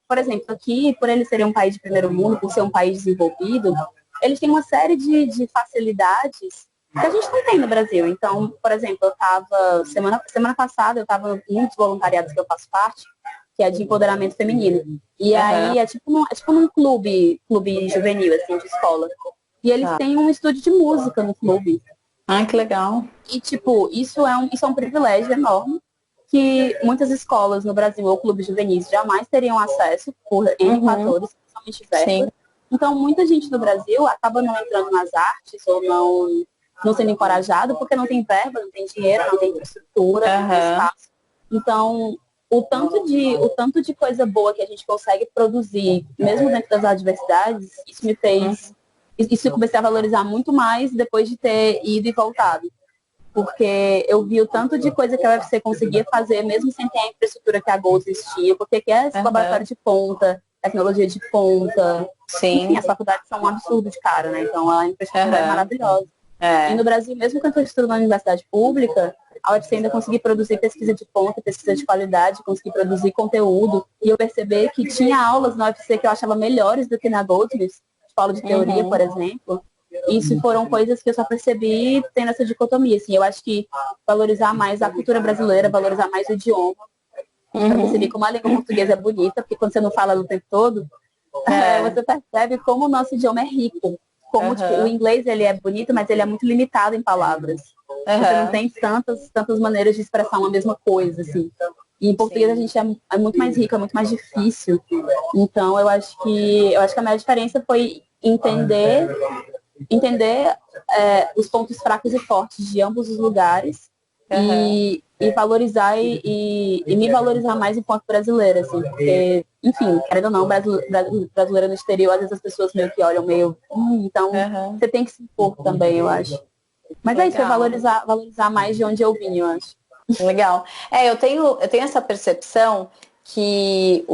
por exemplo, aqui, por eles serem um país de primeiro mundo, por ser um país desenvolvido, eles têm uma série de facilidades que a gente não tem no Brasil. Então, por exemplo, eu estava, semana passada, eu estava em um dos voluntariados que eu faço parte, que é de empoderamento feminino. E aí é tipo num clube juvenil, assim, de escola. E eles têm um estúdio de música no clube. Ai, que legal. E, tipo, isso é um privilégio enorme que muitas escolas no Brasil ou clubes juvenis jamais teriam acesso por N fatores, principalmente verba. Então, muita gente no Brasil acaba não entrando nas artes ou não sendo encorajado porque não tem verba, não tem dinheiro, não tem infraestrutura, não tem espaço. Então, o tanto de coisa boa que a gente consegue produzir, mesmo dentro das adversidades, isso me fez... Isso eu comecei a valorizar muito mais depois de ter ido e voltado. Porque eu vi o tanto de coisa que a UFC conseguia fazer, mesmo sem ter a infraestrutura que a Gol existia, porque aqui é esse laboratório de ponta, tecnologia de ponta. Sim. Enfim, as faculdades são um absurdo de cara, né? Então a infraestrutura é maravilhosa. E no Brasil, mesmo com a infraestrutura na universidade pública, a UFC ainda conseguiu produzir pesquisa de ponta, pesquisa de qualidade, conseguir produzir conteúdo. E eu percebi que tinha aulas na UFC que eu achava melhores do que na Goldsmiths, escola de teoria, por exemplo. Isso foram coisas que eu só percebi tendo essa dicotomia. Assim, eu acho que valorizar mais a cultura brasileira, valorizar mais o idioma, para perceber como a língua portuguesa é bonita, porque quando você não fala o tempo todo, você percebe como o nosso idioma é rico. Como tipo, o inglês ele é bonito, mas ele é muito limitado em palavras. Você não tem tantas maneiras de expressar uma mesma coisa, assim. E em português a gente é muito mais rico, é muito mais difícil. Então eu acho que a maior diferença foi entender os pontos fracos e fortes de ambos os lugares e valorizar e me valorizar mais enquanto brasileira, assim, porque, enfim, querendo ou não, brasileira no exterior, às vezes as pessoas meio que olham meio, então você tem que se impor também, eu acho. Mas é isso, é valorizar mais de onde eu vim, eu acho. Legal. Eu tenho essa percepção que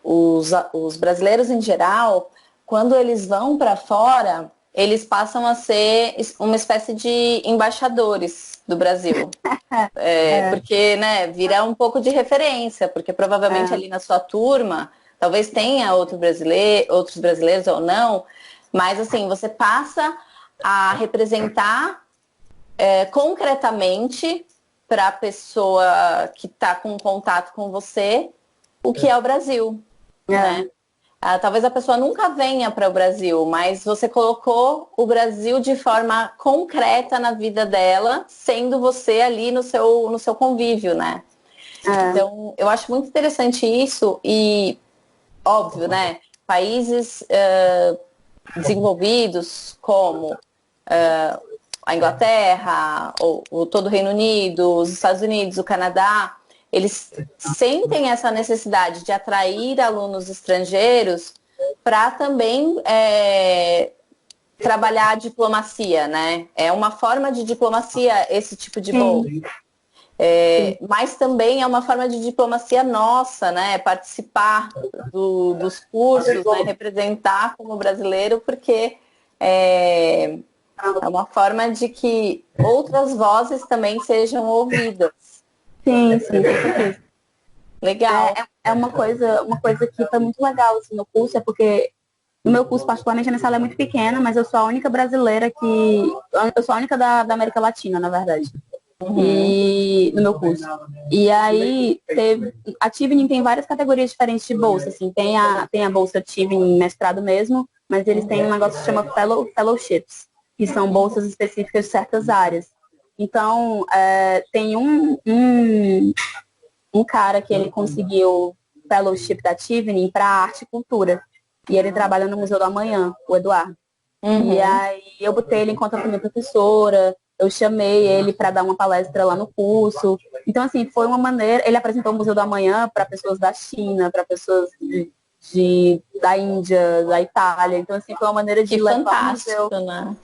os brasileiros em geral, quando eles vão para fora, eles passam a ser uma espécie de embaixadores do Brasil. Porque, né, vira um pouco de referência, porque provavelmente ali na sua turma, talvez tenha outros brasileiros ou não, mas assim, você passa a representar concretamente para a pessoa que está com contato com você o que é o Brasil, né? Talvez a pessoa nunca venha para o Brasil, mas você colocou o Brasil de forma concreta na vida dela, sendo você ali no seu convívio, né? Então, eu acho muito interessante isso e, óbvio, né? Países desenvolvidos como a Inglaterra, ou todo o Reino Unido, os Estados Unidos, o Canadá, eles sentem essa necessidade de atrair alunos estrangeiros para também trabalhar a diplomacia, né? É uma forma de diplomacia esse tipo de bolsa. Mas também é uma forma de diplomacia nossa, né? Participar dos cursos, né? Representar como brasileiro, porque é uma forma de que outras vozes também sejam ouvidas. Sim, com certeza. Legal. É uma coisa que foi muito legal assim, no curso, porque no meu curso, particularmente, a minha sala é muito pequena, mas eu sou a única brasileira eu sou a única da América Latina, na verdade. E no meu curso. E aí a Tivnin tem várias categorias diferentes de bolsa, assim, tem a bolsa Tivnin mestrado mesmo, mas eles têm um negócio que se chama fellowships, que são bolsas específicas de certas áreas. Então, tem um cara que ele conseguiu fellowship da Tivnin para arte e cultura. E ele trabalha no Museu do Amanhã, o Eduardo. E aí eu botei ele em contato com a minha professora, eu chamei ele para dar uma palestra lá no curso. Então, assim, foi uma maneira... Ele apresentou o Museu do Amanhã para pessoas da China, para pessoas da Índia, da Itália. Então, assim, foi uma maneira de levar um museu... Né?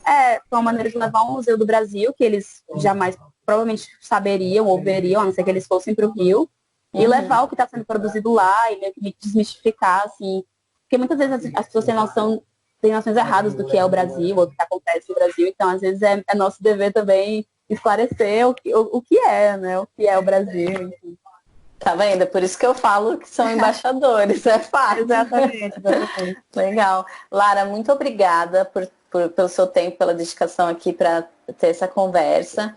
Foi uma maneira de levar um museu do Brasil, que eles jamais provavelmente saberiam ou veriam, a não ser que eles fossem para o Rio, e levar o que está sendo produzido lá e meio que me desmistificar, assim. Porque muitas vezes as pessoas têm noções erradas do que é o Brasil, ou do que acontece no Brasil, então às vezes é nosso dever também esclarecer o que é, né? O que é o Brasil, enfim. Tá vendo? É por isso que eu falo que são embaixadores, é fácil. Exatamente. Legal. Lara, muito obrigada pelo seu tempo, pela dedicação aqui para ter essa conversa.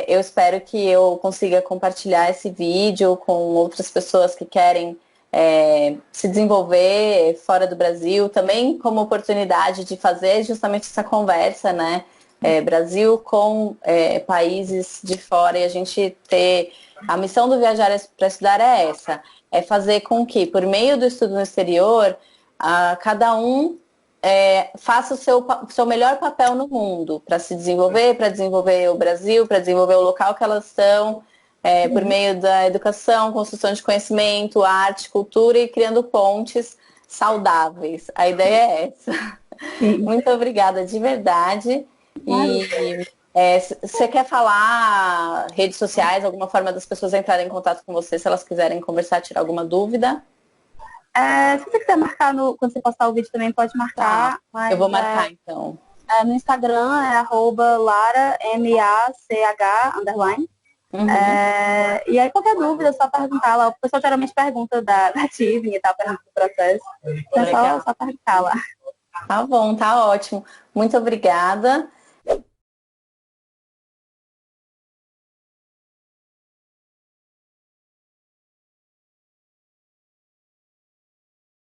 Eu espero que eu consiga compartilhar esse vídeo com outras pessoas que querem se desenvolver fora do Brasil, também como oportunidade de fazer justamente essa conversa, né? Brasil com países de fora, e a gente ter... A missão do Viajar para Estudar é essa, é fazer com que, por meio do estudo no exterior, cada um faça o seu melhor papel no mundo, para se desenvolver, para desenvolver o Brasil, para desenvolver o local que elas estão, por meio da educação, construção de conhecimento, arte, cultura e criando pontes saudáveis. A ideia é essa. Muito obrigada, de verdade. E você quer falar redes sociais, alguma forma das pessoas entrarem em contato com você, se elas quiserem conversar, tirar alguma dúvida? Se você quiser marcar, quando você postar o vídeo também pode marcar. Tá. Eu vou marcar, então. No Instagram é @lara_mach__. E aí qualquer dúvida é só perguntar lá. O pessoal geralmente pergunta da Tiffany e tal, pergunta do processo. Então é só perguntar lá. Tá bom, tá ótimo. Muito obrigada.